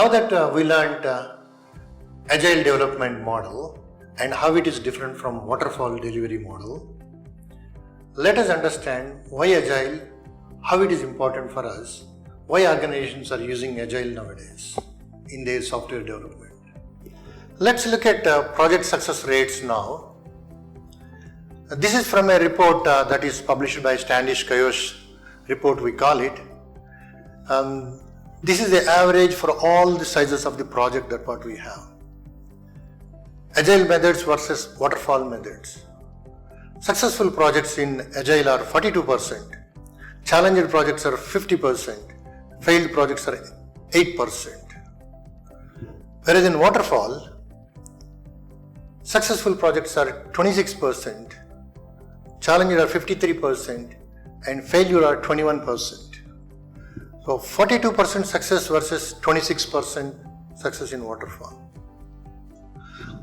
Now that we learned Agile development model and how it is different from Waterfall delivery model, let us understand why Agile, how it is important for us, why organizations are using Agile nowadays in their software development. Let's look at project success rates now. This is from a report that is published by Standish Kayosh report, we call it. This is the average for all the sizes of the project that what we have. Agile methods versus Waterfall methods. Successful projects in Agile are 42%, challenged projects are 50%, failed projects are 8%. Whereas in Waterfall, successful projects are 26%, challenged are 53%, and failure are 21%. So 42% success versus 26% success in Waterfall.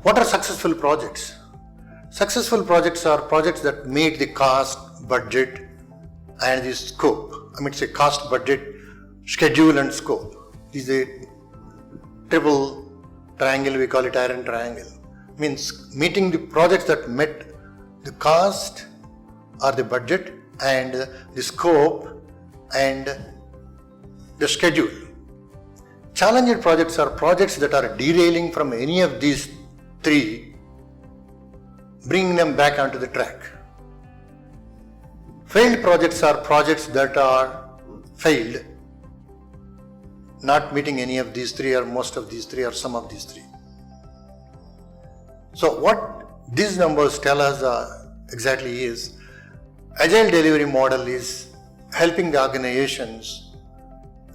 What are successful projects? Successful projects are projects that meet the cost, budget, and the scope. It's a cost, budget, schedule, and scope. This is a triple triangle, we call it iron triangle. Means meeting the projects that met the cost or the budget and the scope and the schedule. Challenged projects are projects that are derailing from any of these three, bringing them back onto the track. Failed projects are projects that are failed, not meeting any of these three or most of these three or some of these three. So what these numbers tell us exactly is Agile delivery model is helping the organizations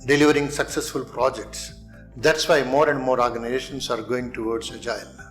delivering successful projects. That's why more and more organizations are going towards Agile.